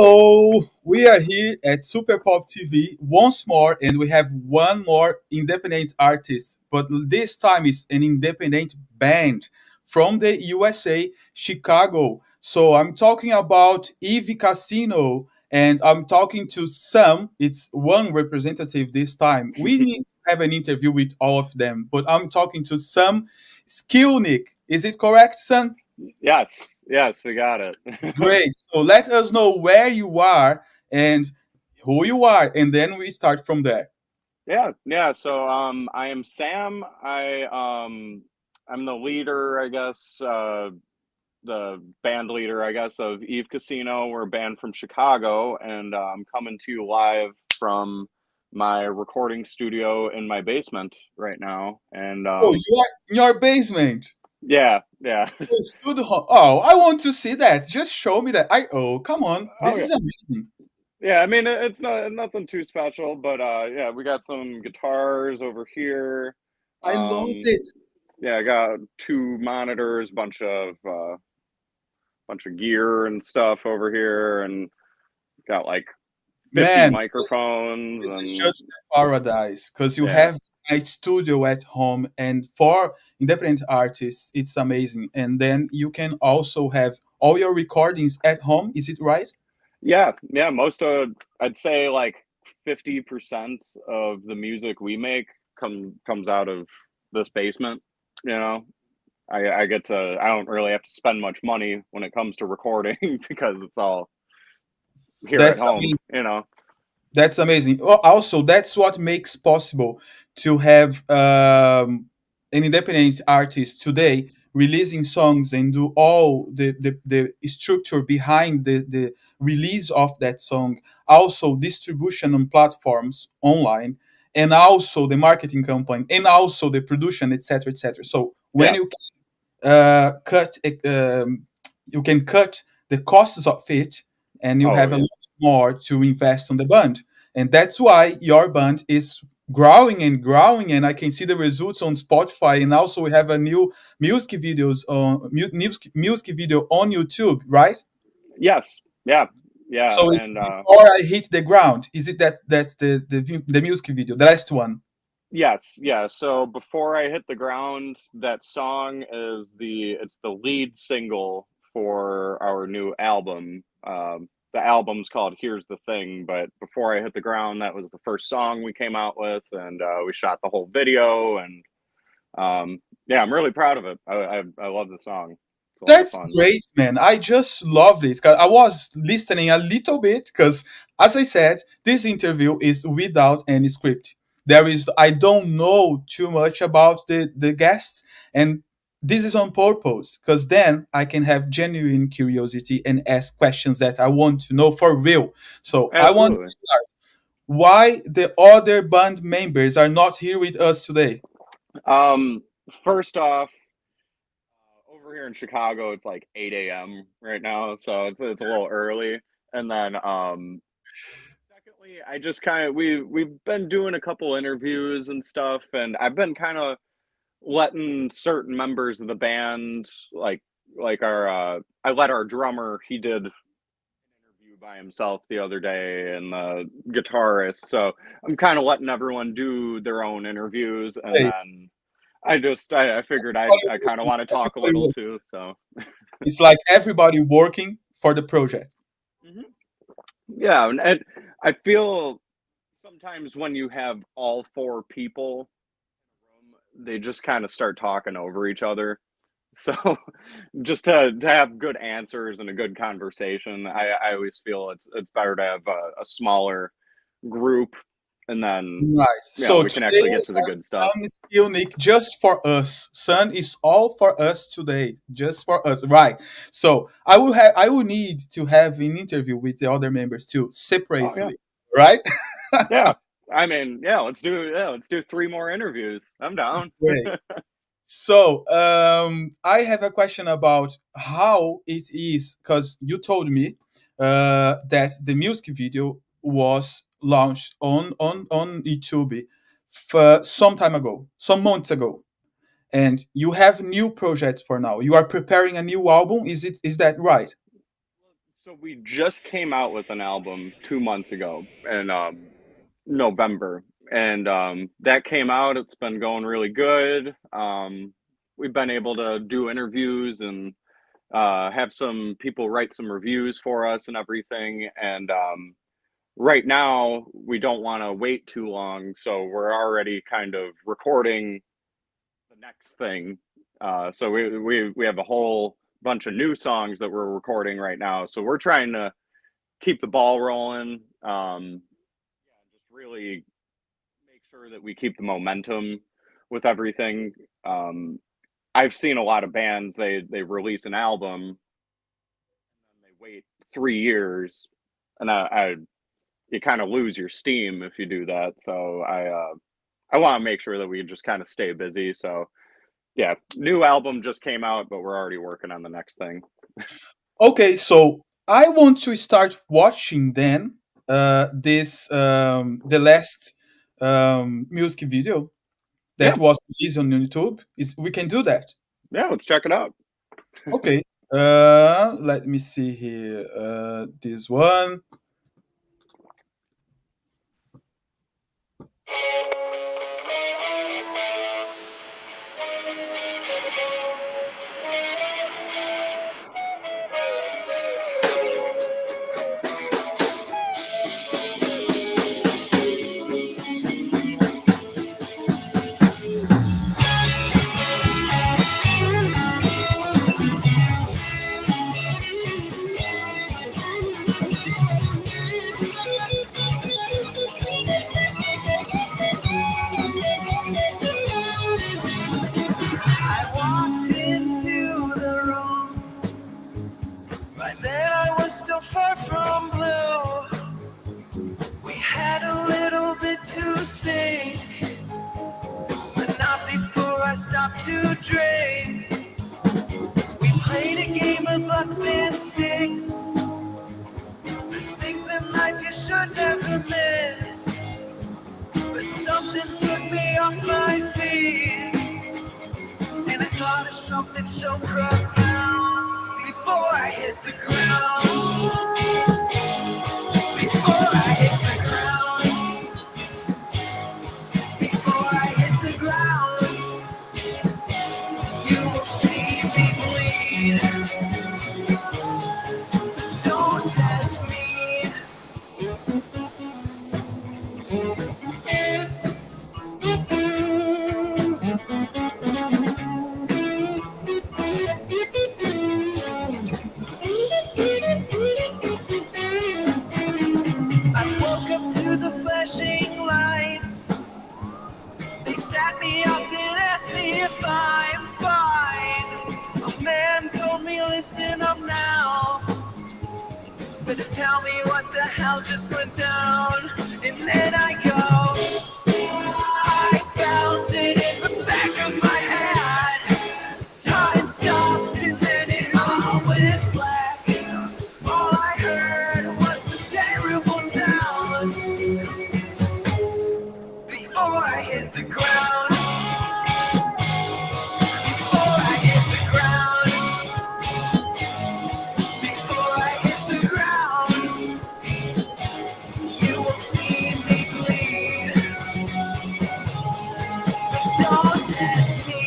Hello, we are here at Super Pop TV once more, and we have one more independent artist, but this time it's an independent band from the USA, Chicago. So I'm talking about Eve Casino, and I'm talking to Sam. It's one representative this time. We need to have an interview with all of them, but I'm talking to Sam Skilnick. Is it correct, Sam? Yes, we got it. Great. So let us know where you are and who you are, and then we start from there. yeah. So I am Sam. I'm the leader, I guess, the band leader, I guess, of Eve Casino. We're a band from Chicago, and I'm coming to you live from my recording studio in my basement right now. And Oh, you are in your basement. yeah. Oh, studio. Oh, I want to see that. Just show me that. Come on. This Okay. is amazing. Yeah, I mean it's not nothing too special, but yeah, we got some guitars over here. I love Um, it. yeah, I got two monitors, bunch of gear and stuff over here, and got like 50 Man, microphones this is and just paradise because you yeah. have a studio at home, and for independent artists, it's amazing. And then you can also have all your recordings at home. Is it right? Yeah, most of I'd say like 50% of the music we make comes out of this basement, you know. I get to I don't really have to spend much money when it comes to recording because it's all here at That's home, you know. That's amazing. Also, that's what makes possible to have an independent artist today releasing songs and do all the structure behind the release of that song. Also, distribution on platforms online, and also the marketing campaign, and also the production, etc., etc. So when Yeah. you cut you can cut the costs of it, and you Oh have a yeah. lot more to invest on the band, and that's why your band is growing and growing, and I can see the results on Spotify, and also we have a new music video on YouTube, right? Yes. Yeah. So it's And before I hit the ground. Is it that's the music video, the last one? yes, yeah. So before I hit the ground, that song is it's the lead single for our new album. The album's called "Here's the Thing," but before I hit the ground, that was the first song we came out with, and we shot the whole video. And yeah, I'm really proud of it. I love the song. It's a lot of That's fun. great, man. I just loved it. 'Cause I was listening a little bit because, as I said, this interview is without any script. I don't know too much about the guests, and this is on purpose because then I can have genuine curiosity and ask questions that I want to know for real. So I want to Absolutely. start. Why the other band members are not here with us today? Um, First off, over here in Chicago, it's like 8 a.m. right now, so it's a little early. And then secondly, I just kind of we've been doing a couple interviews and stuff, and I've been kind of letting certain members of the band, like our I let our drummer, he did an interview by himself the other day, and the guitarist. So I'm kind of letting everyone do their own interviews, and Hey, then I figured I kind of want to talk a little everybody- too. So it's like everybody working for the project. mhm. Yeah, and I feel sometimes when you have all four people in a room, they just kind of start talking over each other. So just to have good answers and a good conversation, I always feel it's better to have a smaller group, and then Nice. yeah, So we can today actually we get to the have good stuff. Sun is unique just for us. Sun is all for us today, just for us. Right. So I will need to have an interview with the other members too, Oh yeah, separately. Right? yeah. I mean, let's do three more interviews. I'm down. Great. So I have a question about how it is because you told me that the music video was launched on YouTube for some time ago, some months ago, and you have new projects for now. You are preparing a new album. Is that right? So we just came out with an album 2 months ago in November, and that came out. It's been going really good. We've been able to do interviews and have some people write some reviews for us and everything. And right now, we don't want to wait too long, so we're already kind of recording the next thing. So we have a whole bunch of new songs that we're recording right now. So we're trying to keep the ball rolling. Just really make sure that we keep the momentum with everything. Um, I've seen a lot of bands they release an album and then they wait 3 years, and I you kind of lose your steam if you do that. So I want to make sure that we just kind of stay busy. So yeah, new album just came out, but we're already working on the next thing. Okay, so I want to start watching then this the last music video Yeah, that was released on YouTube. Is we can do that? yeah, let's check it out. Okay. Let me see here. This one. I walked into the room. By then I was still far from blue. We had a little bit to think, but not before I stopped to drink. We played a game of bucks and sticks. There's things in life you should never miss, but something took me off my feet. And I thought of something so profound before I hit the ground. Before I hit the ground. Before I hit the ground. You will see me bleed. Don't test me. I woke up to the flashing lights. They sat me up and asked me if I'm fine. A man told me, listen up now. Better tell me what the hell just went down. And then I go, I felt it in the back of my head. Time stopped and then it all went black. All I heard was some terrible sounds before I hit the ground. Before I hit the ground. Before I hit the ground. You will see me bleed. Don't test me.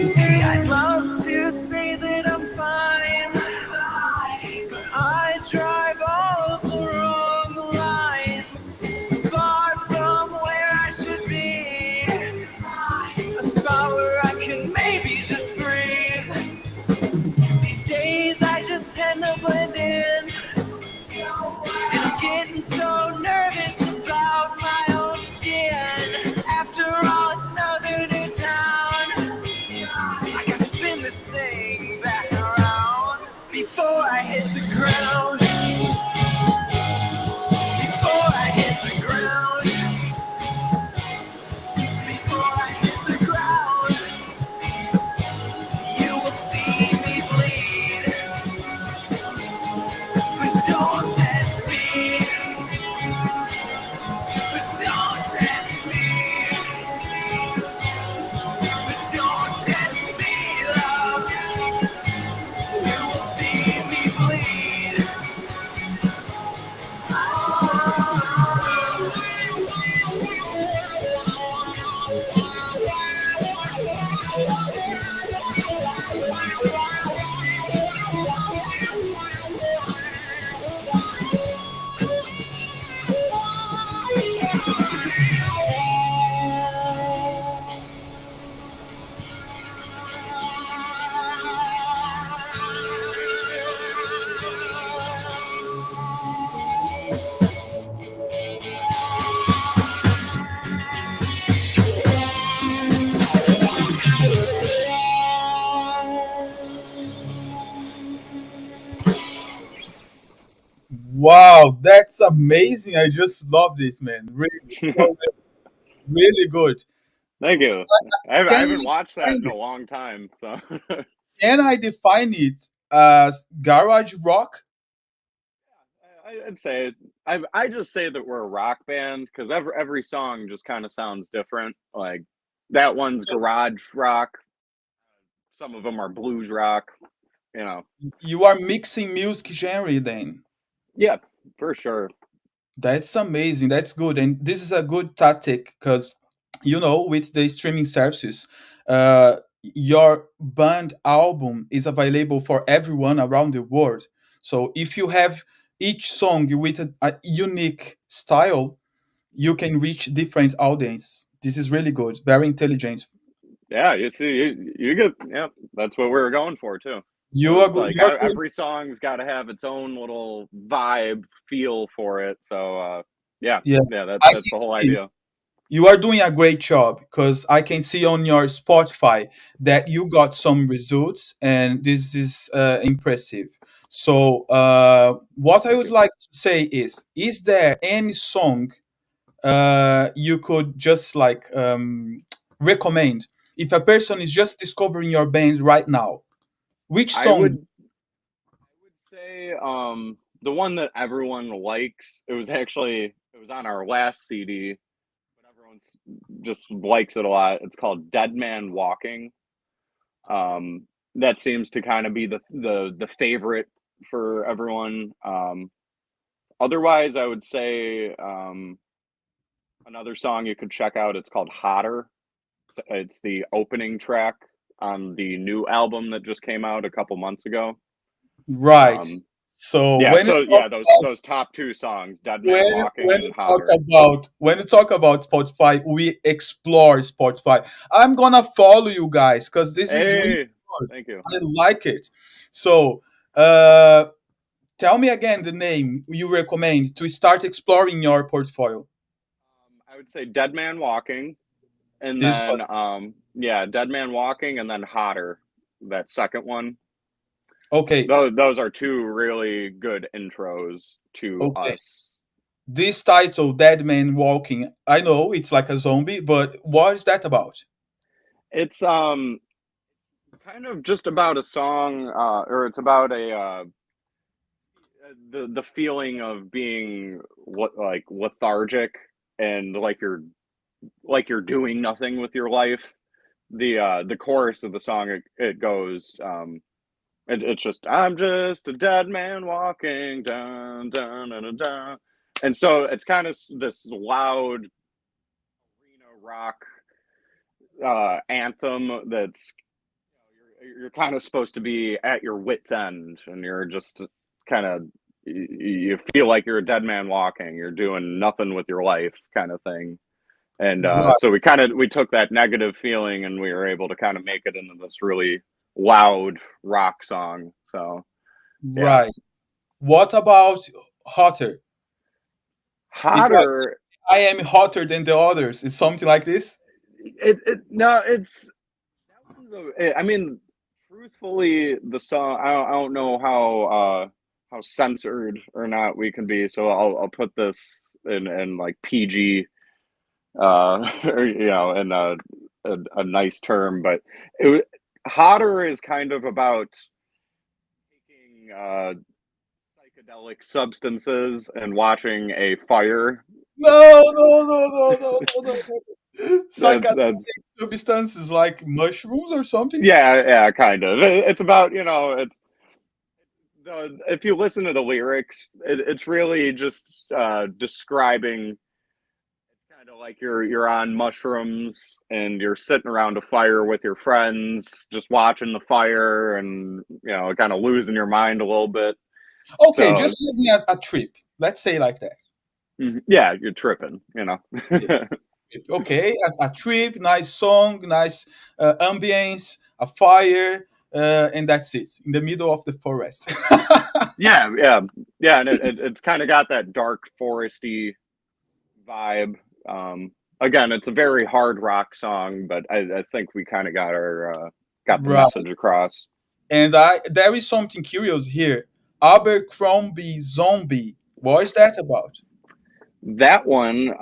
See, I'd love to say that I'm fine, but I drive all of the wrong lines, far from where I should be, a spot where I can maybe just breathe. These days I just tend to blend in, and I'm getting so nervous about my own skin. After all, it's another new town. I can spin this thing back around before I hit the ground. Before I hit the ground. Before I hit the ground. You will see me bleed. Wow, that's amazing. I just love this, man. Really, so really good. Thank you. I Can haven't I watched that define in a it? long time, so Can I define it as garage rock? I'd say I just say that we're a rock band because every song just kind of sounds different. Like that one's So garage rock. Some of them are blues rock. You know, you are mixing music genre then. yeah, for sure. That's amazing. That's good. And this is a good tactic because, with the streaming services, your band album is available for everyone around the world. So if you have each song with a unique style, you can reach different audience. This is really good. Very intelligent. Yeah, you see, you get yeah. That's what we were going for too. You are Was good. like You are good. every song's got to have its own little vibe, feel for it. So yeah, Yeah, yeah, I that's the can whole see. idea. You are doing a great job because I can see on your Spotify that you got some results, and this is impressive. So, what I Thank would you. like to say is there any song you could just like recommend if a person is just discovering your band right now? Which I song? would say the one that everyone likes. It was on our last CD, but everyone just likes it a lot. It's called Dead Man Walking. That seems to kind of be the favorite for everyone. Otherwise, I would say another song you could check out. It's called Hotter. It's the opening track on the new album that just came out a couple months ago. Right. Um, So yeah, when you so talk yeah, about those top two songs, Dead Man when Walking and Hotter. when you talk about Spotify, we explore Spotify. I'm gonna follow you guys because this is really Hey, good. thank you. I like it. So, uh, tell me again the name you recommend to start exploring your portfolio. I would say Dead Man Walking, and This then was yeah, Dead Man Walking, and then Hotter, that second one. okay. Those are two really good intros to Okay, us. this title, "Dead Man Walking." I know it's like a zombie, but what is that about? It's kind of just about a song, or it's about the feeling of being what like lethargic and like you're doing nothing with your life. The chorus of the song it goes it's just I'm just a dead man walking down down down down, and so it's kind of this loud arena rock anthem that's you're kind of supposed to be at your wit's end, and you're just kind of you feel like you're a dead man walking. You're doing nothing with your life, kind of thing. And Right, so we took that negative feeling and we were able to kind of make it into this really loud rock song. So yeah, right. What about hotter? It's like hotter. I am hotter than the others. It's something like this. It no, it's that one's I mean, truthfully, the song I don't know how censored or not we can be. So I'll put this in like PG, or, in a nice term. But hotter is kind of about taking psychedelic substances and watching a fire. No, no, no, no, no, no, no, no. Psychedelic That's substances like mushrooms or something. yeah, yeah, kind of. It's about it's if you listen to the lyrics, it's really just describing. It's kind of like you're on mushrooms and you're sitting around a fire with your friends, just watching the fire and kind of losing your mind a little bit. Okay, So just give me a trip. Let's say like that. yeah, you're tripping. Yeah. Okay, a trip, nice song, nice ambience, a fire, and that's it in the middle of the forest. Yeah, yeah, yeah, and it's kind of got that dark foresty vibe. Again, it's a very hard rock song, but I think we kind of got the Right. message across. And there is something curious here. Abercrombie zombie. What is that about? That one,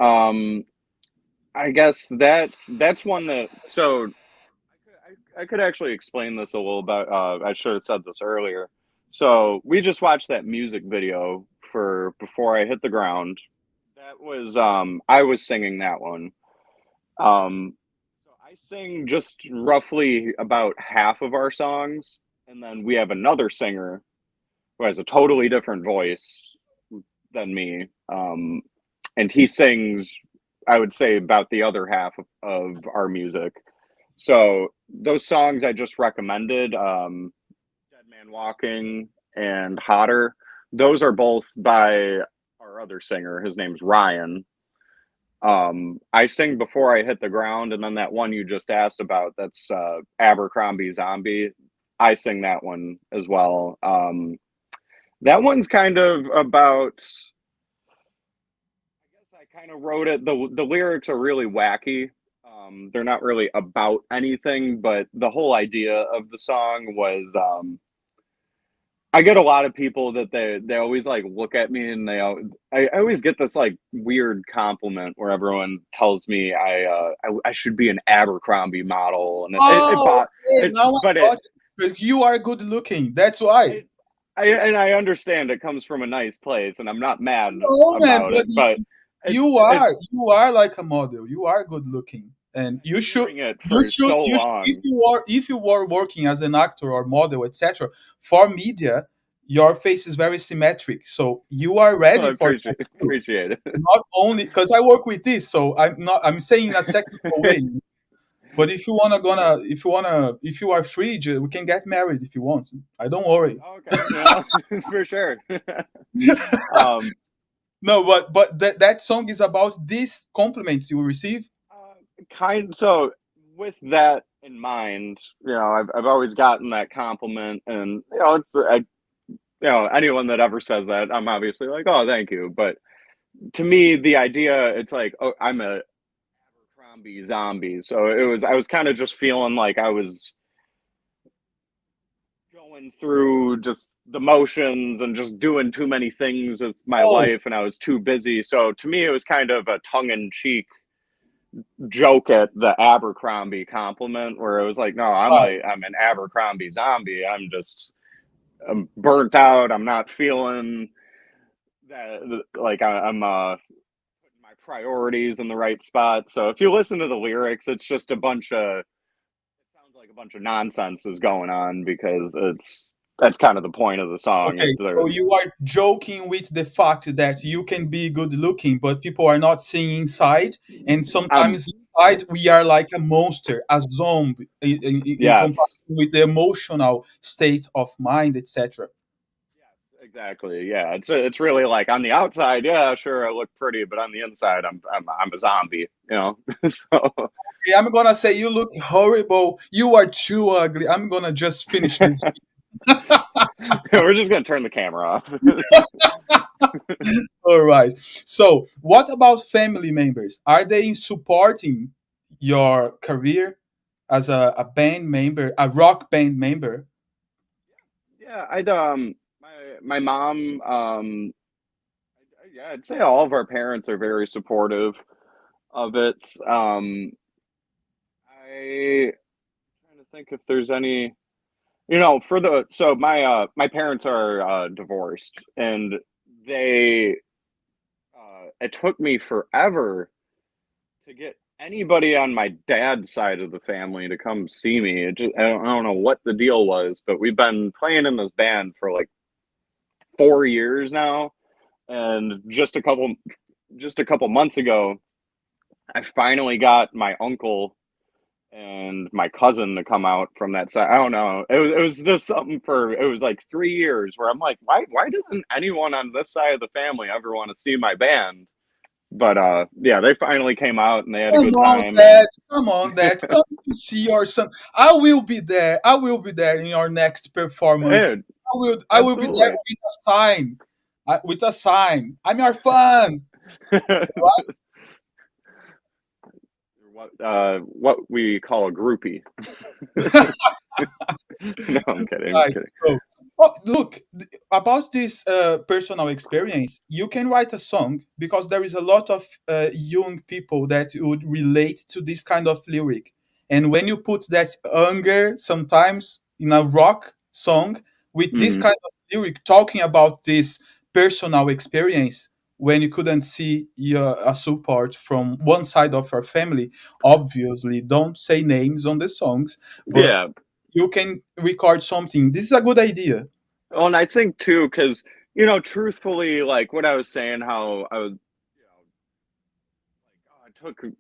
I guess that's one that so I could actually explain this a little bit. I should have said this earlier. So we just watched that music video for Before I Hit the Ground. That was I was singing that one. So I sing just roughly about half of our songs, and then we have another singer who has a totally different voice than me. And he sings, I would say, about the other half of our music. So those songs I just recommended, Dead Man Walking and Hotter, those are both by our other singer. His name's Ryan. I sing Before I Hit the Ground, and then that one you just asked about, that's Abercrombie Zombie. I sing that one as well. That one's kind of about, I guess I kind of wrote it. The lyrics are really wacky. They're not really about anything, but the whole idea of the song was I get a lot of people that they always like look at me and I always get this like weird compliment where everyone tells me I should be an Abercrombie model, and Oh, okay, it now I but got it. Because you are good looking. That's why. it I understand it comes from a nice place, and I'm not mad No, man, about but it, but you it's you are like a model. You are good looking, and I've been doing it for so if long. you were working as an actor or model, etc. For media, your face is very symmetric, so you are I ready for that too. appreciate it. Not only because I work with this, so I'm saying in a technical way. But if you are free, we can get married if you want. I don't worry. Okay, yeah, for sure. um, No, but that song is about these compliments you receive. kind so with that in mind, I've always gotten that compliment, and anyone that ever says that, I'm obviously like, oh, thank you. But to me, the idea, it's like, oh, I'm a Abercrombie zombie, so I was kind of just feeling like I was going through just the motions and just doing too many things with my Oh, life, and I was too busy. So to me, it was kind of a tongue-in-cheek joke at the Abercrombie compliment, where it was like, no, right. I'm an Abercrombie zombie. I'm burnt out. I'm not feeling that like I'm putting my priorities in the right spot. So if you listen to the lyrics, it's just it sounds like a bunch of nonsense is going on, because that's kind of the point of the song. Okay, Is there so you are joking with the fact that you can be good looking, but people are not seeing inside, and um sometimes inside we are like a monster, a zombie, in yes. comparison with the emotional state of mind, etc. Yes, exactly. Yeah, it's really like on the outside, yeah, sure, I look pretty, but on the inside, I'm a zombie. So Okay, I'm gonna say you look horrible. You are too ugly. I'm gonna just finish this. we're just gonna turn the camera off. All right. So, what about family members? Are they supporting your career as a band member, a rock band member? Yeah, my mom, yeah, I'd say all of our parents are very supportive of it. I trying to think if there's any, for the so my parents are divorced, and they it took me forever to get anybody on my dad's side of the family to come see me. I don't know what the deal was, but we've been playing in this band for like 4 years now, and just a couple months ago, I finally got my uncle and my cousin to come out from that side. I don't know. It was just something for it was like 3 years where I'm like, why doesn't anyone on this side of the family ever want to see my band? But yeah, they finally came out and they had a Come good on, time, and Dad. Come on, Dad. Come to see your son. I will be there. I will be there in your next performance. dude, I will be there absolutely. with a sign. With a sign. I'm your fan. What we call a groupie. No, I'm kidding. I'm Right. kidding. So, Oh, look, about this personal experience, you can write a song because there is a lot of young people that would relate to this kind of lyric. And when you put that anger sometimes in a rock song with this Hmm. kind of lyric talking about this personal experience, when you couldn't see your a support from one side of your family, obviously don't say names on the songs, but Yeah. you can record something. This is a good idea. Well, and I think too, because truthfully, like what I was saying, how I was,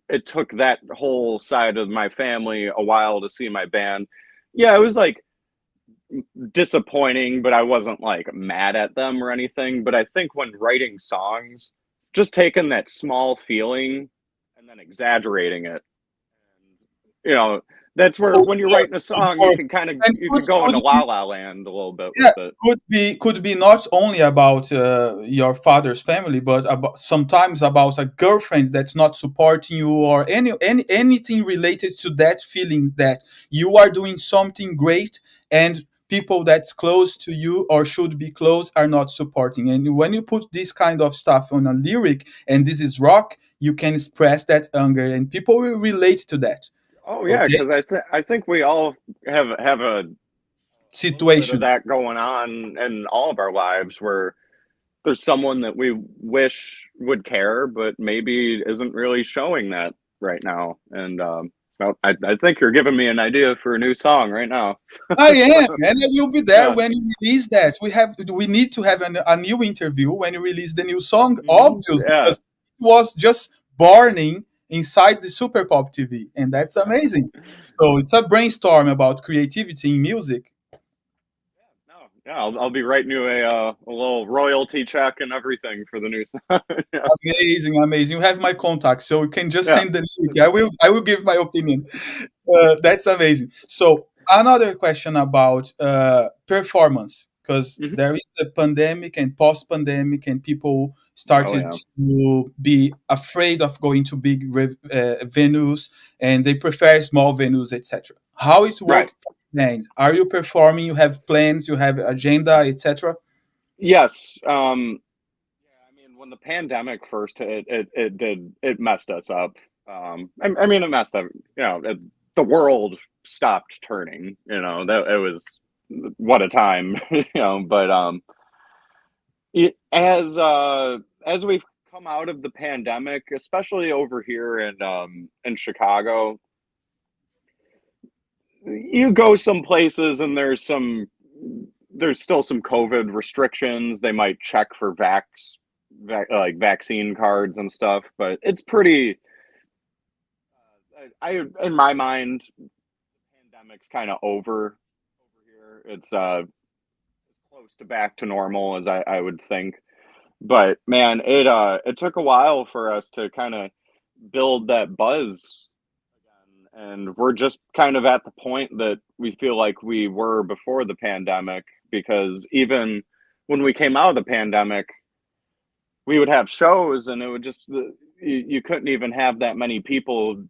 it took that whole side of my family a while to see my band. Yeah, it was like disappointing, but I wasn't like mad at them or anything. But I think when writing songs, just taking that small feeling and then exaggerating it, you know, that's where Of when you're course, writing a of song, you course. can kind of And you can go into could la be, la land a little bit yeah, with it. could be not only about your father's family, but about sometimes about a girlfriend that's not supporting you, or anything related to that feeling that you are doing something great and people that's close to you or should be close are not supporting. And when you put this kind of stuff on a lyric, and this is rock, you can express that anger, and people will relate to that. Oh yeah, Okay, because I think we all have a little bit of situations. that going on in all of our lives where there's someone that we wish would care, but maybe isn't really showing that right now. And well, I think you're giving me an idea for a new song right now. I am, and I will be there Yeah. when you release that. We need to have a new interview when you release the new song, Hmm. obviously, Yeah. because it was just burning inside the Super Pop TV, and that's amazing. So it's a brainstorm about creativity in music. No, yeah, I'll be writing you a little royalty check and everything for the new song. Yeah. Amazing, amazing. You have my contact, so you can just Yeah. send the link. I will give my opinion. That's amazing. So another question about performance, because Hmm. there is the pandemic and post-pandemic, and people Oh started yeah. to be afraid of going to big venues, and they prefer small venues, etc. How it Right. work for you, and are you performing? You have plans, you have agenda, etc. Yes. Yeah, I mean, when the pandemic first hit, it messed us up. I mean, it messed up. The world stopped turning. That it was what a time. But as we've come out of the pandemic, especially over here in Chicago, you go some places and there's still some COVID restrictions. They might check for like vaccine cards and stuff, but it's pretty. I in my mind, pandemic's kind of over here. It's close to back to normal as I would think. But man, it took a while for us to kind of build that buzz again, and we're just kind of at the point that we feel like we were before the pandemic, because even when we came out of the pandemic, we would have shows and it would just you couldn't even have that many people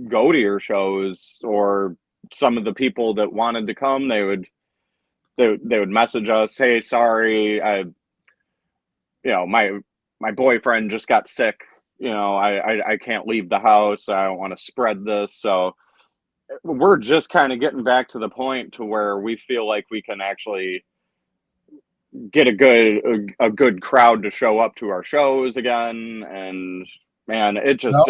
go to your shows, or some of the people that wanted to come, they would message us, hey, sorry, my boyfriend just got sick, I can't leave the house, I don't want to spread this. So we're just kind of getting back to the point to where we feel like we can actually get a good crowd to show up to our shows again. And man, it just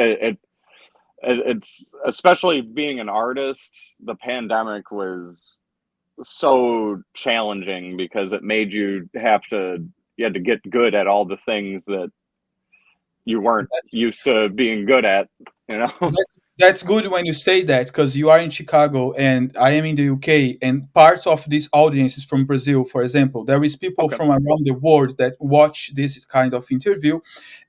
it's especially being an artist, the pandemic was so challenging because it made you had to get good at all the things that you weren't used to being good at, you know. That's good when you say that, because you are in Chicago and I am in the UK, and parts of this audience is from Brazil, for example. There is people Okay. from around the world that watch this kind of interview,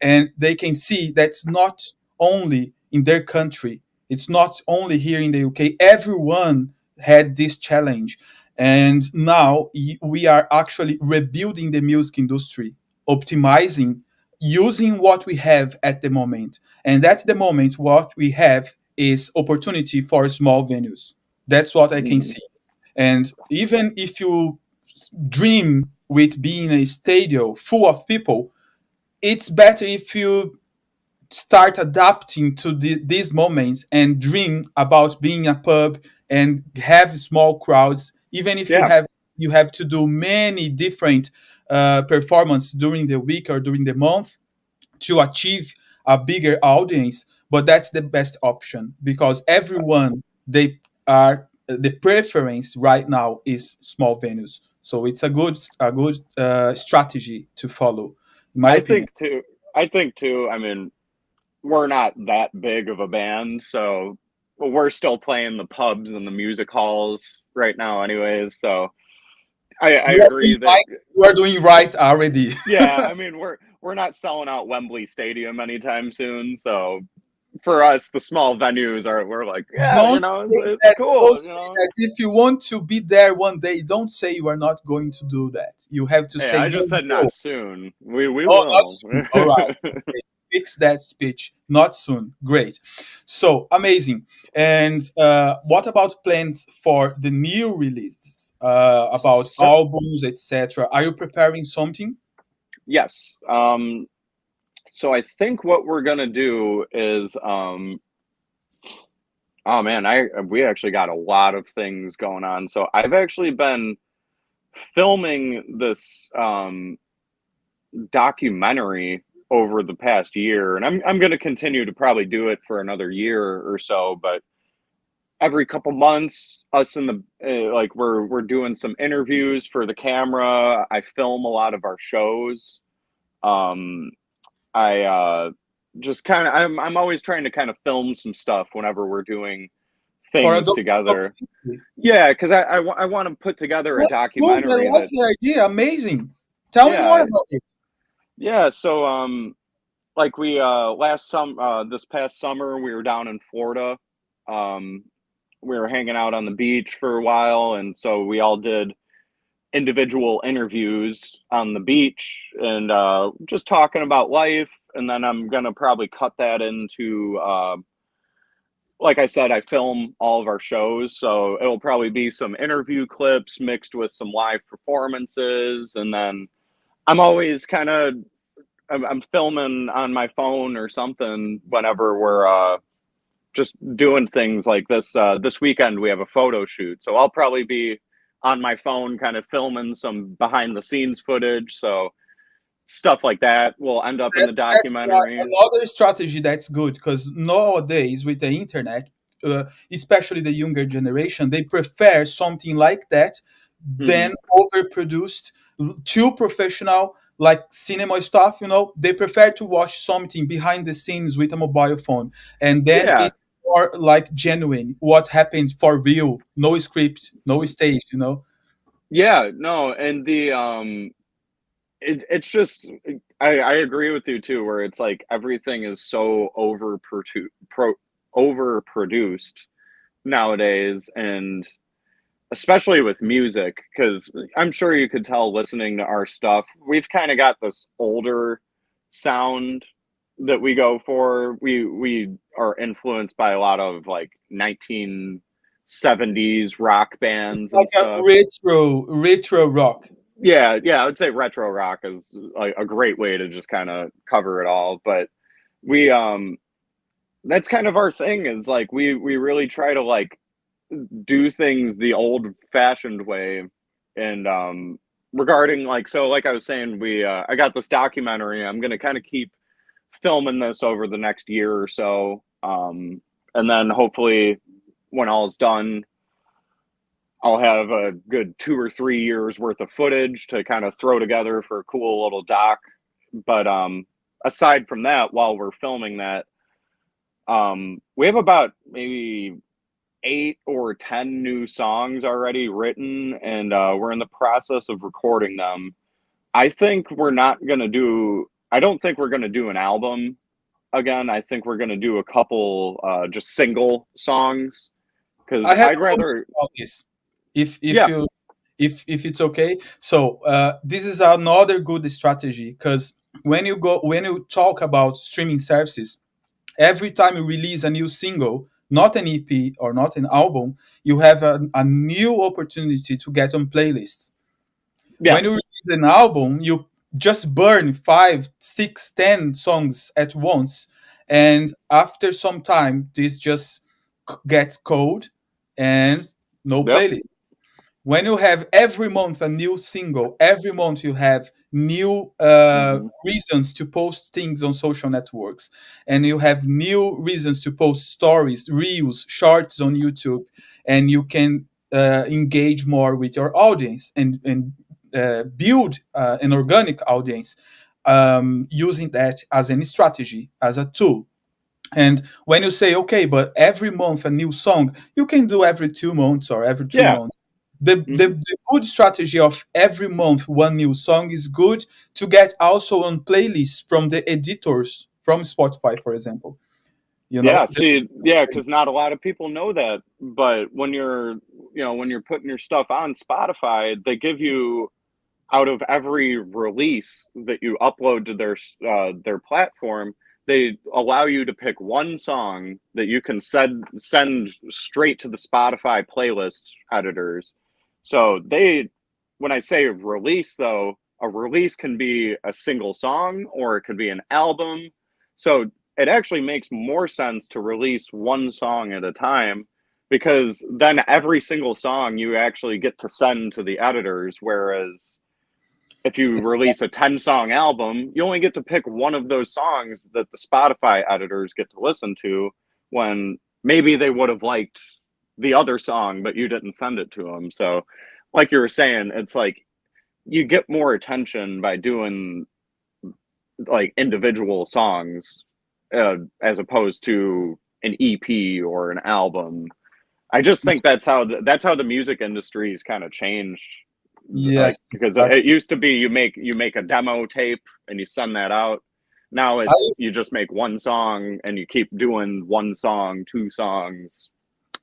and they can see that's not only in their country, it's not only here in the UK. Everyone had this challenge, and now we are actually rebuilding the music industry, optimizing, using what we have at the moment. And at the moment, what we have is opportunity for small venues. That's what I can Mhm. see. And even if you dream with being a stadium full of people, it's better if you start adapting to these moments and dream about being a pub and have small crowds, even if Yeah, you have to do many different performances during the week or during the month to achieve a bigger audience. But that's the best option because everyone, they are, the preference right now is small venues, so it's a good strategy to follow, in my I opinion. think too. I think too. I mean, we're not that big of a band, so we're still playing the pubs and the music halls right now, anyways. So I You are doing agree that right. You are doing right already. yeah, I mean we're not selling out Wembley Stadium anytime soon. So for us, the small venues are we're like yeah, Don't say it's that. cool, Don't say that. If you want to be there one day, don't say you are not going to do that. You have to Hey, say I you just said will. not soon. We Oh, not will. soon. All right. Okay. Fix that speech. Not soon. Great. So amazing. And what about plans for the new releases? About So, albums, etc. Are you preparing something? yes. So I think what we're gonna do is oh man, I we actually got a lot of things going on. So I've actually been filming this documentary over the past year, and I'm going to continue to probably do it for another year or so. But every couple months, us in the like we're doing some interviews for the camera. I film a lot of our shows. Um, I just kind of I'm always trying to kind of film some stuff whenever we're doing For a things together. documentary? Yeah, because I want to put together a Good, good. I documentary like that the idea. Amazing. Tell me more yeah about it. yeah. So like we this past summer we were down in Florida. Um, we were hanging out on the beach for a while, and so we all did individual interviews on the beach and just talking about life. And then I'm gonna probably cut that into like I said, I film all of our shows, so it'll probably be some interview clips mixed with some live performances, and then I'm always kind of I'm filming on my phone or something whenever we're just doing things like this. This weekend we have a photo shoot, so I'll probably be on my phone, kind of filming some behind the scenes footage. So stuff like that will end up in the That's why documentary. another strategy that's good because nowadays with the internet, especially the younger generation, they prefer something like that Hmm. than overproduced, too professional like cinema stuff. They prefer to watch something behind the scenes with a mobile phone, and then Yeah, it's more like genuine. What happened for real? No script, no stage. yeah, no, and the it's just I agree with you too, where it's like everything is so overproduced nowadays, and especially with music, because I'm sure you could tell listening to our stuff, we've kind of got this older sound that we go for. We are influenced by a lot of like 1970s rock It's bands like and a stuff. retro rock. Yeah, yeah, I would say retro rock is like a great way to just kind of cover it all. But we that's kind of our thing is like we really try to like do things the old fashioned way. And regarding like so like I was saying, we I got this documentary. I'm gonna kind of keep filming this over the next year or so. And then hopefully when all is done, I'll have a good 2 or 3 years worth of footage to kind of throw together for a cool little doc. But aside from that, while we're filming that, we have about maybe 8 or 10 new songs already written, and we're in the process of recording them. I think we're not gonna do. I don't think we're gonna do an album again. I think we're gonna do a couple just single songs because I have I'd a comment rather. about this, if Yeah. you if it's okay. So this is another good strategy because when you talk about streaming services, every time you release a new single, not an EP or not an album, you have a new opportunity to get on playlists. When you Yes. release an album, you just burn 5, 6, 10 songs at once, and after some time, this just gets cold and no Yep. playlist. When you have every month a new single, every month you have new Hmm. reasons to post things on social networks, and you have new reasons to post stories, reels, shorts on YouTube, and you can engage more with your audience and build an organic audience using that as a strategy, as a tool. And when you say, okay, but every month a new song, you can do every 2 months or every three Yeah. months. The Hmm. good strategy of every month one new song is good to get also on playlists from the editors from Spotify, for example. You Yeah. know, See, yeah, because not a lot of people know that. But when you're putting your stuff on Spotify, they give you, out of every release that you upload to their platform, they allow you to pick one song that you can send straight to the Spotify playlist editors. So when I say release, though, a release can be a single song or it could be an album. So it actually makes more sense to release one song at a time, because then every single song you actually get to send to the editors. Whereas if you release a 10-song album, you only get to pick one of those songs that the Spotify editors get to listen to, when maybe they would have liked the other song, but you didn't send it to them. So, like you were saying, it's like you get more attention by doing like individual songs, as opposed to an EP or an album. I just think that's how the music industry's kind of changed. yes, Like, because it exactly. used to be you make a demo tape and you send that out. Now I it's you just make one song and you keep doing one song, two songs.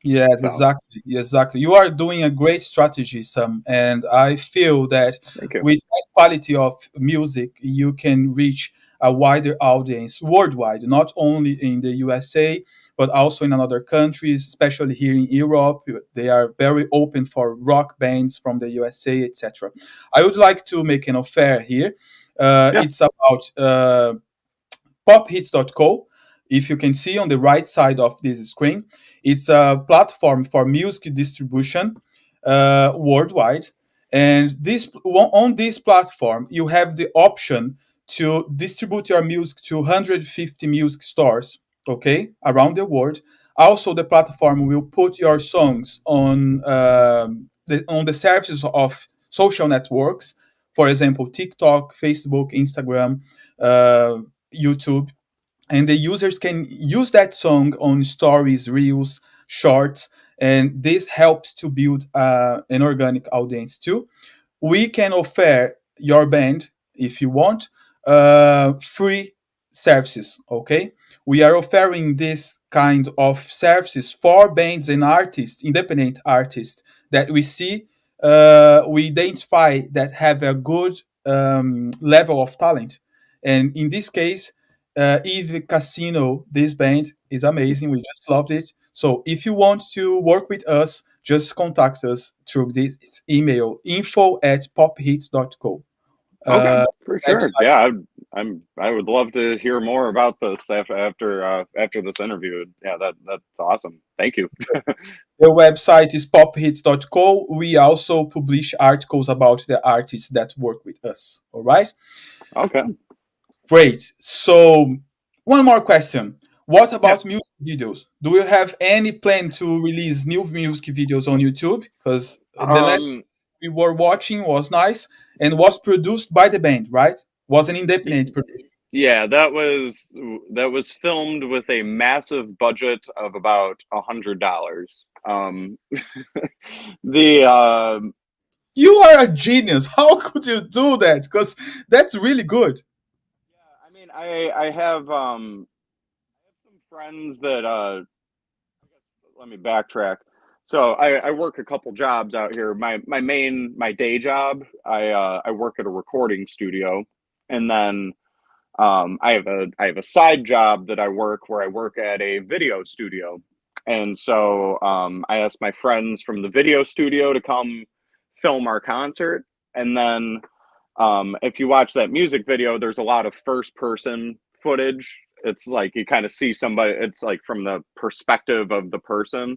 Yes, So exactly. Exactly. You are doing a great strategy, Sam. And I feel that thank you. with that quality of music, you can reach a wider audience worldwide, not only in the USA, but also in other countries, especially here in Europe. They are very open for rock bands from the USA, etc. I would like to make an offer here. Yeah. It's about pophits.co. If you can see on the right side of this screen, it's a platform for music distribution worldwide. And this on this platform, you have the option to distribute your music to 150 music stores, okay, around the world. Also, the platform will put your songs on the services of social networks, for example, TikTok, Facebook, Instagram, uh, YouTube, and the users can use that song on stories, reels, shorts, and this helps to build an organic audience too. We can offer your band, if you want, free services. Okay, we are offering this kind of services for bands and artists, independent artists that we see, we identify that have a good level of talent. And in this case, Eve Casino, this band is amazing. We just loved it. So if you want to work with us, just contact us through this email, info@pophits.co. Okay, Uh, for sure. website. Yeah, I would love to hear more about this after this interview. Yeah, that's awesome. Thank you. The website is pophits.co. We also publish articles about the artists that work with us. All right. Okay. Great. So, one more question. What Yeah. about music videos? Do you have any plan to release new music videos on YouTube? Because the last Um. we were watching was nice and was produced by the band, right? Was an independent y- production. Yeah, that was filmed with a massive budget of about $100. The You are a genius. How could you do that? Because that's really good. Yeah, I mean, I have some friends that I guess let me backtrack. So I work a couple jobs out here. My day job, I work at a recording studio, and then I have a side job that I work where I work at a video studio. And so I asked my friends from the video studio to come film our concert. And then if you watch that music video, there's a lot of first person footage. It's like you kind of see somebody, it's like from the perspective of the person.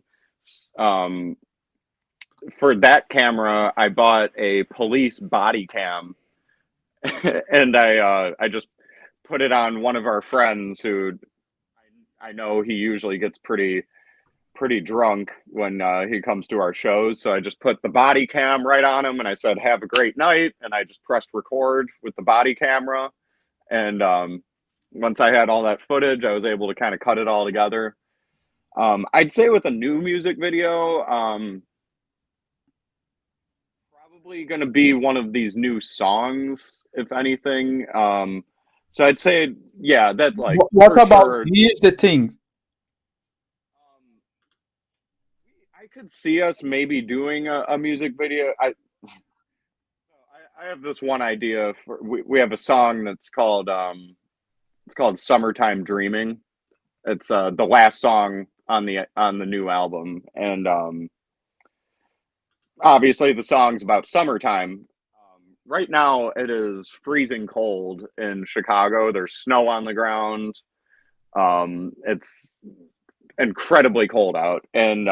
Um, for that camera, I bought a police body cam and I just put it on one of our friends who I know he usually gets pretty drunk when he comes to our shows. So I just put the body cam right on him and I said, "Have a great night." And I just pressed record with the body camera. And once I had all that footage, I was able to kind of cut it all together. I'd say with a new music video, probably going to be one of these new songs, if anything. So I'd say, yeah, that's like What for about sure. here's the thing? I could see us maybe doing a music video. I have this one idea for we have a song that's called it's called "Summertime Dreaming." It's the last song on the new album, and obviously the song's about summertime. Right now, it is freezing cold in Chicago. There's snow on the ground. It's incredibly cold out, and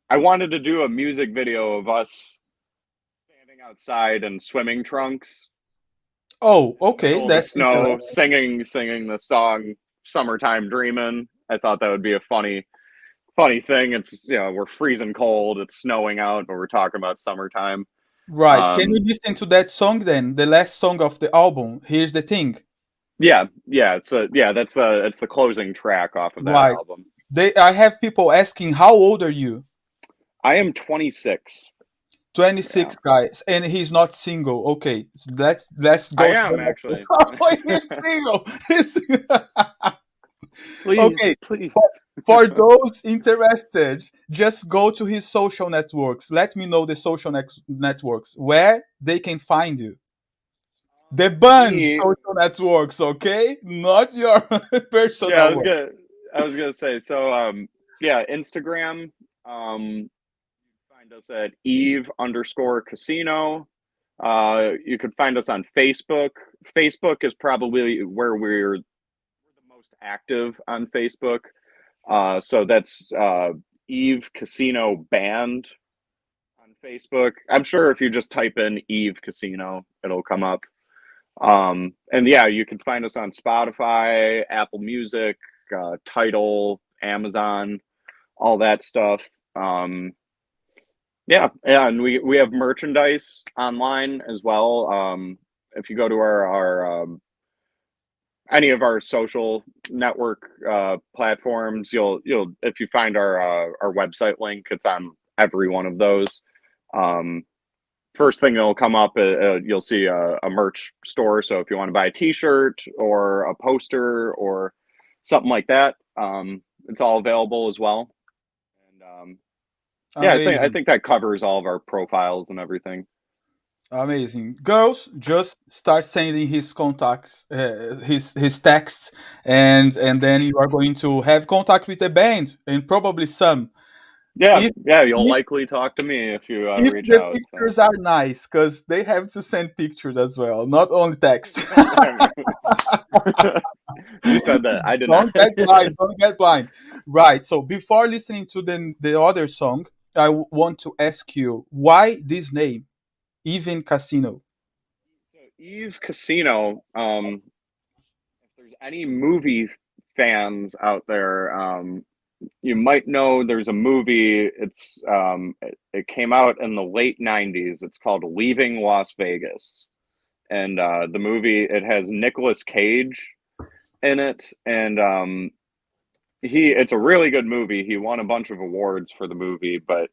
I wanted to do a music video of us standing outside in swimming trunks Oh, in the okay, middle of the that's snow, interesting. singing the song "Summertime Dreamin'." I thought that would be a funny thing. It's we're freezing cold, it's snowing out, but we're talking about summertime. Right. Can you Um, listen to that song then? The last song of the album. Here's the thing. yeah, it's the closing track off of that Right. album. I have people asking, how old are you? I am 26. Yeah, 26 guys, and he's not single. Okay, so let's I go to am the next. actually. Oh, he's single. Please, Okay, please. for those interested, just go to his social networks. Let me know the social networks where they can find you. The band Me, social networks, okay? Not your yeah, personal one. I was gonna say so. Yeah, Instagram. Find us at Eve_casino. You can find us on Facebook. Facebook is probably where we're the most active on Facebook. So that's Eve Casino Band on Facebook. I'm sure if you just type in Eve Casino, it'll come up. And yeah, you can find us on Spotify, Apple Music, Tidal, Amazon, all that stuff. Um, yeah, and we have merchandise online as well. If you go to our any of our social network platforms, you'll if you find our website link, it's on every one of those. Um, First thing that'll come up, you'll see a merch store. So if you want to buy a T-shirt or a poster or something like that, it's all available as well. And yeah, I Amazing. think that covers all of our profiles and everything. Amazing. Girls, just start sending his contacts, his texts, and then you are going to have contact with the band and probably some. Yeah, If yeah, you'll if, likely talk to me if you if reach the out. So. pictures are nice, because they have to send pictures as well, not only text. You said that. I did not. Don't get blind. Don't get blind. Right. So before listening to the other song, I want to ask you why this name, Even Casino. So Eve Casino. If there's any movie fans out there, you might know there's a movie. It came out in the late '90s. It's called Leaving Las Vegas, and the movie it has Nicolas Cage in it, and it's a really good movie. He won a bunch of awards for the movie, but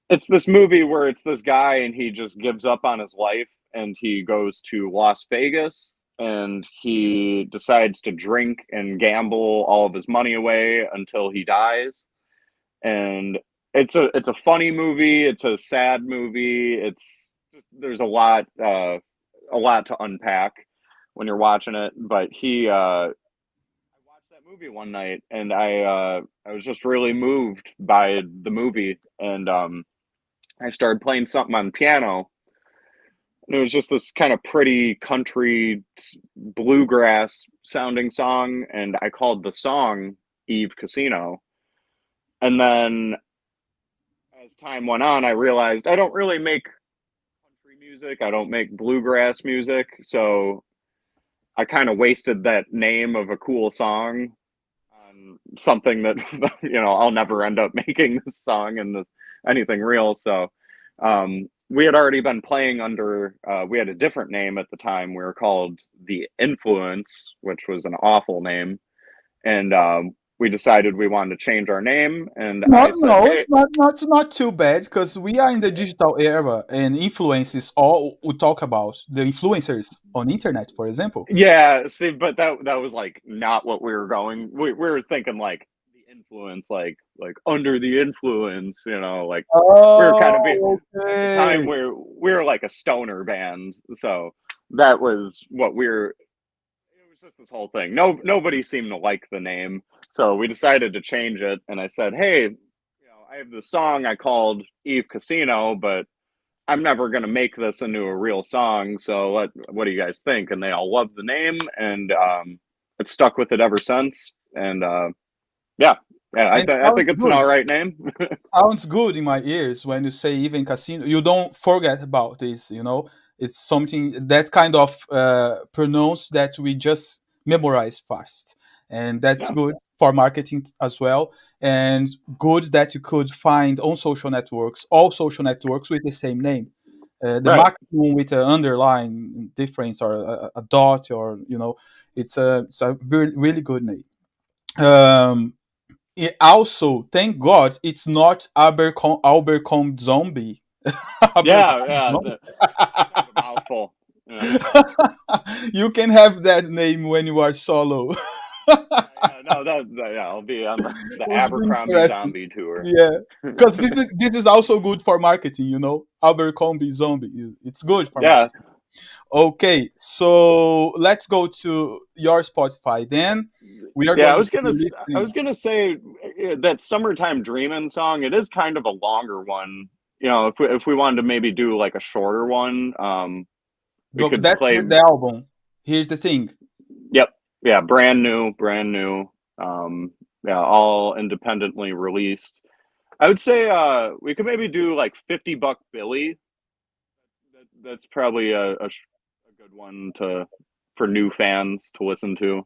it's this movie where it's this guy and he just gives up on his life and he goes to Las Vegas and he decides to drink and gamble all of his money away until he dies. And it's a funny movie, it's a sad movie, there's a lot to unpack when you're watching it, but I watched that movie one night and I was just really moved by the movie and I started playing something on the piano, and it was just this kind of pretty country bluegrass sounding song, and I called the song Eve Casino. And then as time went on, I realized I don't really make country music, I don't make bluegrass music, so I kind of wasted that name of a cool song on something that I'll never end up making this song and anything real. So we had already been playing under. We had a different name at the time. We were called The Influence, which was an awful name, and we decided we wanted to change our name. And Not, I said, no, "Hey, not too bad because we are in the digital era and influence is all we talk about. The influencers on internet, for example. yeah, see, but that was like not what we were going. We were thinking like the influence, like under the influence, like we were kind of being Oh, at the time okay. we were like a stoner band, so that was what we were. It was just this whole thing. Nobody seemed to like the name, so we decided to change it. And I said, hey, I have this song I called Eve Casino, but I'm never gonna make this into a real song. So what do you guys think? And they all loved the name, and it's stuck with it ever since. And yeah, yeah, I, And th- I sounds think it's an good. all right name. Sounds good in my ears when you say even casino. You don't forget about this, It's something that kind of pronounce that we just memorize fast. And that's Yeah, good for marketing as well. And good that you could find on social networks, all social networks with the same name. The right. maximum with an underline difference or a dot or, it's a really good name. Um, also, thank God, it's not Abercrombie Zombie. Yeah, Abercrombie yeah. Zombie. That's kind of a mouthful. Yeah, You can have that name when you are solo. yeah. No, yeah. I'll be on the Would be Abercrombie interesting. Zombie tour. Yeah, because this is also good for marketing. Abercrombie Zombie. It's good for Yeah, marketing. Okay, so let's go to your Spotify. Then we are yeah. I going was to I listen. was gonna say that "Summertime Dreamin'" song. It is kind of a longer one. If we wanted to maybe do like a shorter one, we But could that's play. the album. Here's the thing. Yep, yeah, brand new, brand new. Yeah, all independently released. I would say we could maybe do like $50 Billy. That's probably a good one for new fans to listen to.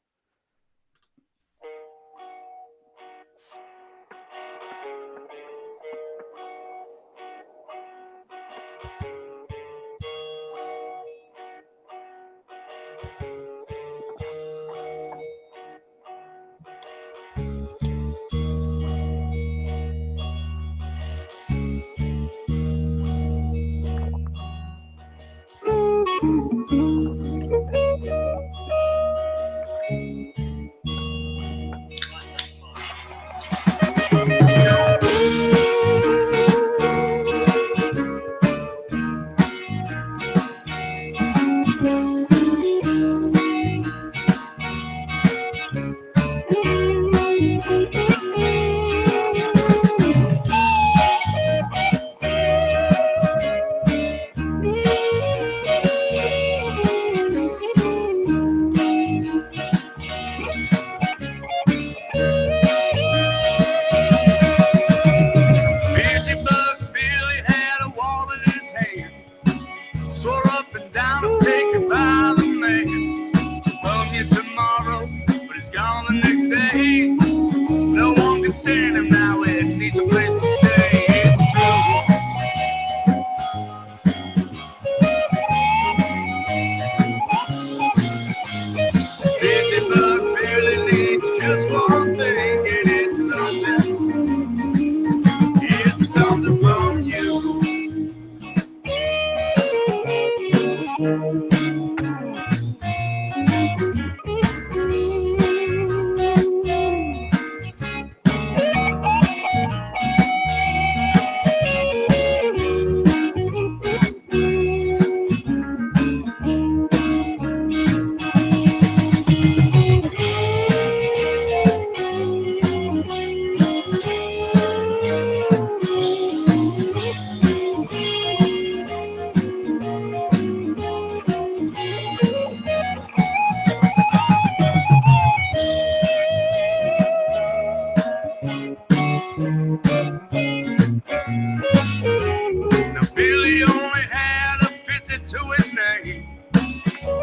$50 Billy had a wall in his hand. Swore up and down was taken by the man. Love you tomorrow, but he's gone the next day. No one can stand him now, it needs a place to stay. It's true. $50 Billy needs just one thing, and it's something. It's something from you. his name.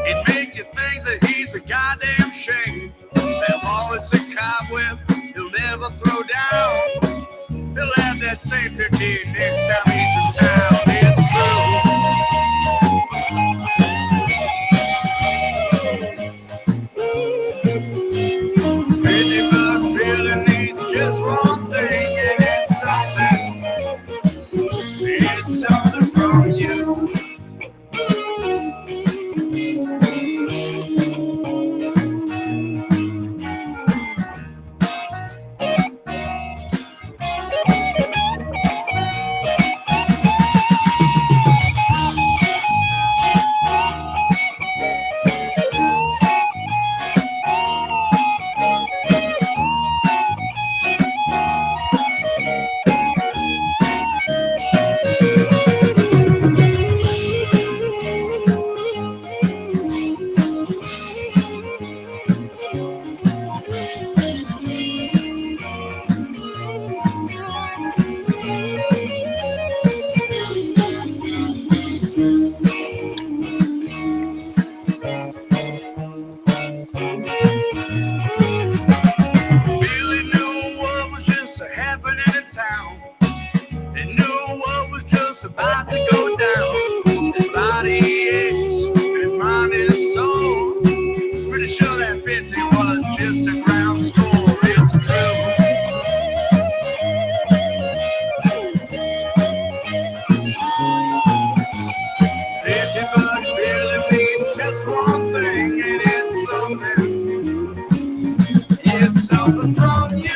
It make you think that he's a goddamn shame. That wallet's a cobweb he'll never throw down. He'll have that same 15 next time he's in town. It's true. 50 bucks really needs just one thing, and it's something. It's something from you. Billy knew what was just happening in town. He knew what was just about to go down. His body aches, and his mind is sore. Pretty sure that 50 was just a ground score. It's true. $50 really means just one thing, and it's something. It's something from you.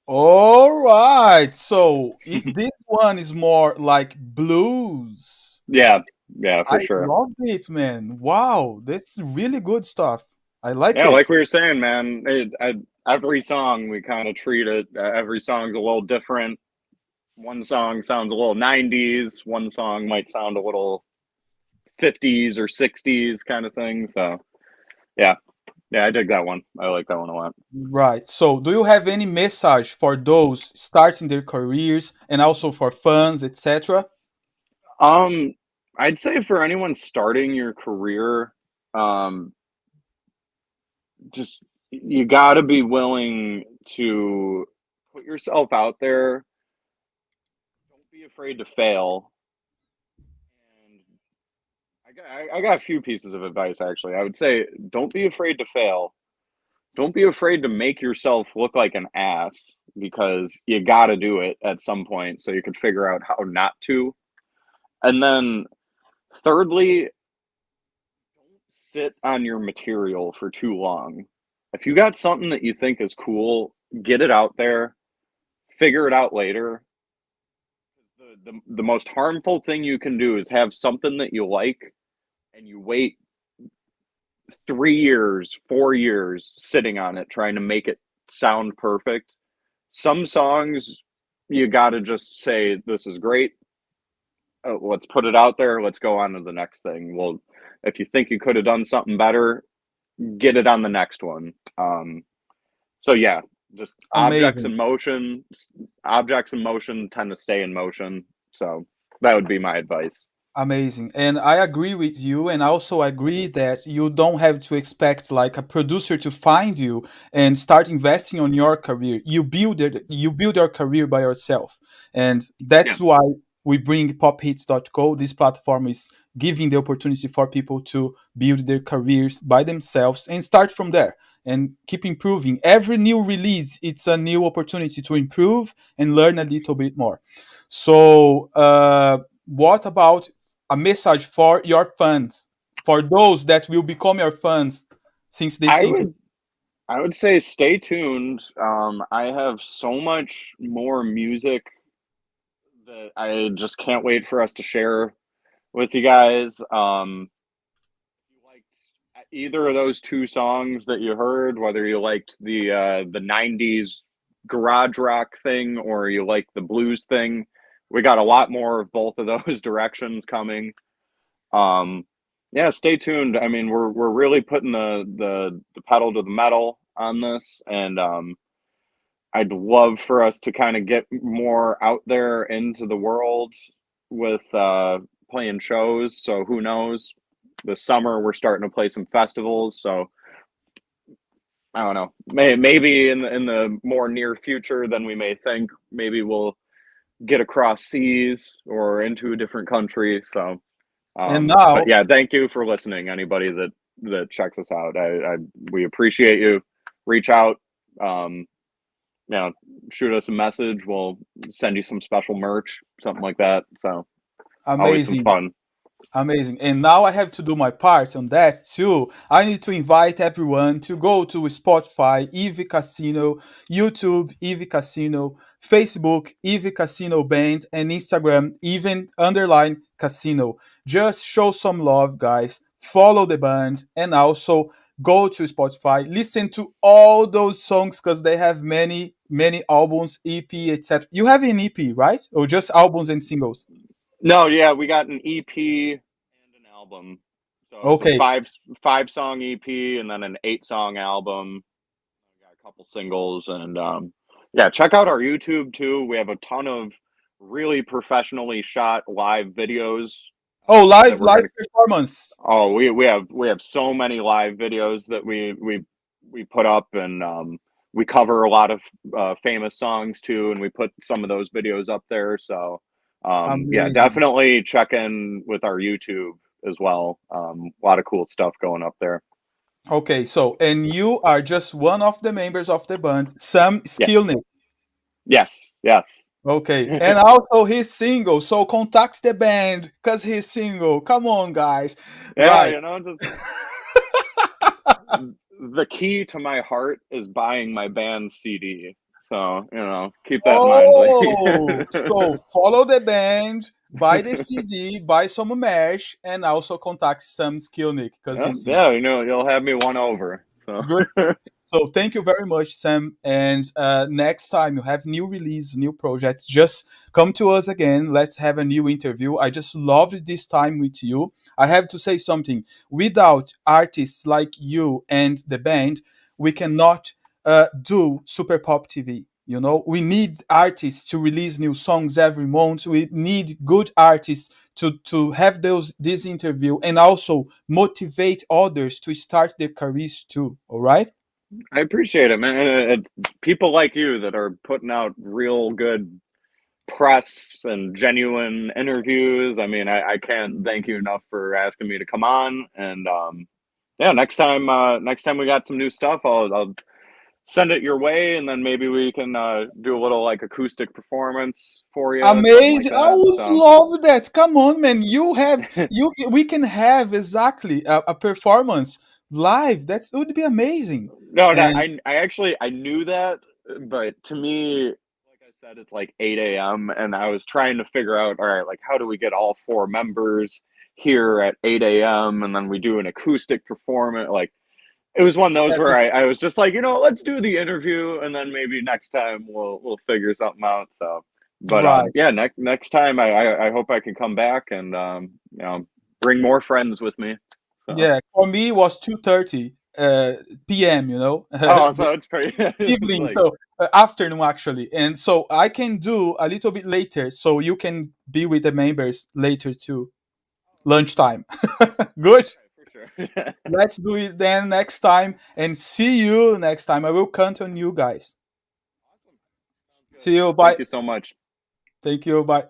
All right. So this one is more like blues. Yeah, for I sure. love it, man. Wow, that's really good stuff. I like Yeah, it. like we were saying, man, every song we kind of treat it, every song's a little different. One song sounds a little 90s, one song might sound a little 50s or 60s kind of thing. So, yeah, I dig that one. I like that one a lot. Right. So, do you have any message for those starting their careers and also for fans, etc.? Um, I'd say for anyone starting your career, um, just you got to be willing to put yourself out there. Don't be afraid to fail. And I got a few pieces of advice actually. I would say don't be afraid to fail. Don't be afraid to make yourself look like an ass because you got to do it at some point so you can figure out how not to. And then thirdly, don't sit on your material for too long. If you got something that you think is cool, get it out there, figure it out later. The most harmful thing you can do is have something that you like and you wait 3 years, 4 years sitting on it trying to make it sound perfect. Some songs you got to just say, this is great. Let's put it out there. Let's go on to the next thing. Well, if you think you could have done something better, get it on the next one. So yeah, just Amazing. objects in motion tend to stay in motion. So that would be my advice. Amazing. And I agree with you. And also agree that you don't have to expect like a producer to find you and start investing on your career. You build your career by yourself. And Yeah. that's why we bring pophits.co. This platform is giving the opportunity for people to build their careers by themselves and start from there and keep improving. Every new release, it's a new opportunity to improve and learn a little bit more. So, what about a message for your fans, for those that will become your fans since this I interview? would I would say stay tuned. I have so much more music that I just can't wait for us to share with you guys. If you liked either of those two songs that you heard, whether you liked the '90s garage rock thing or you like the blues thing, we got a lot more of both of those directions coming. Um, yeah, stay tuned. I mean, we're really putting the pedal to the metal on this, and I'd love for us to kind of get more out there into the world with playing shows. So who knows? This summer we're starting to play some festivals. So I don't know. Maybe in the more near future than we may think. Maybe we'll get across seas or into a different country. So, And but now, yeah, thank you for listening. Anybody that checks us out, we appreciate you. Reach out. Um, you know, shoot us a message. We'll send you some special merch, something like that. So always some amazing. fun. Amazing. And now I have to do my part on that too. I need to invite everyone to go to Spotify, Eevee Casino, YouTube, Eevee Casino, Facebook, Eevee Casino Band, and Instagram, even underline casino. Just show some love, guys. Follow the band and also go to Spotify. Listen to all those songs because they have many, many albums, EP, etc. You have an EP, right? Or just albums and singles? No, yeah, we got an EP and an album. So it's a Okay. five song EP and then an 8 song album. We got a couple singles and yeah, check out our YouTube too. We have a ton of really professionally shot live videos Oh, that we're live gonna. performance. Oh, we have so many live videos that we put up, and we cover a lot of famous songs too, and we put some of those videos up there. So yeah, Amazing. definitely check in with our YouTube as well. A lot of cool stuff going up there. Okay, so and you are just one of the members of the band, Sam Yeah. Skillnet. Yes. Yes. Okay, and also he's single, so contact the band because he's single. Come on, guys. Yeah. Right. Just the key to my heart is buying my band's CD. So keep that in mind. Like, Oh, so follow the band, buy the CD, buy some merch, and also contact Sam Skillnet because yeah, he's single. yeah, you'll have me won over. So Good. So thank you very much, Sam. And next time you have new release, new projects, just come to us again. Let's have a new interview. I just loved this time with you. I have to say something. Without artists like you and the band, we cannot do Super Pop TV. You know, we need artists to release new songs every month. We need good artists to have those this interview and also motivate others to start their careers too. All right. I appreciate it, man. People like you that are putting out real good press and genuine interviews. I mean, I can't thank you enough for asking me to come on. And yeah, next time we got some new stuff, I'll send it your way, and then maybe we can do a little like acoustic performance for you, something like Amazing. I that. would So love that. Come on, man. We can have exactly a performance live. That would be amazing. no, no, And I actually I knew that, but to me, like I said, it's like 8 a.m. and I was trying to figure out, all right, like how do we get all 4 members here at 8 a.m. and then we do an acoustic performance. Like it was one of those that where is I was just like, let's do the interview and then maybe next time we'll figure something out. So, but right. yeah, next time I hope I can come back and bring more friends with me. So Yeah. For me, it was 2:30 p.m. You know, oh, so it's pretty it's evening. like So afternoon actually, and so I can do a little bit later. So you can be with the members later too. lunchtime. Good. For sure. Let's do it then next time, and see you next time. I will count on you guys. Awesome. Sounds good. See you. Thank Bye. you so much. Thank you. Bye.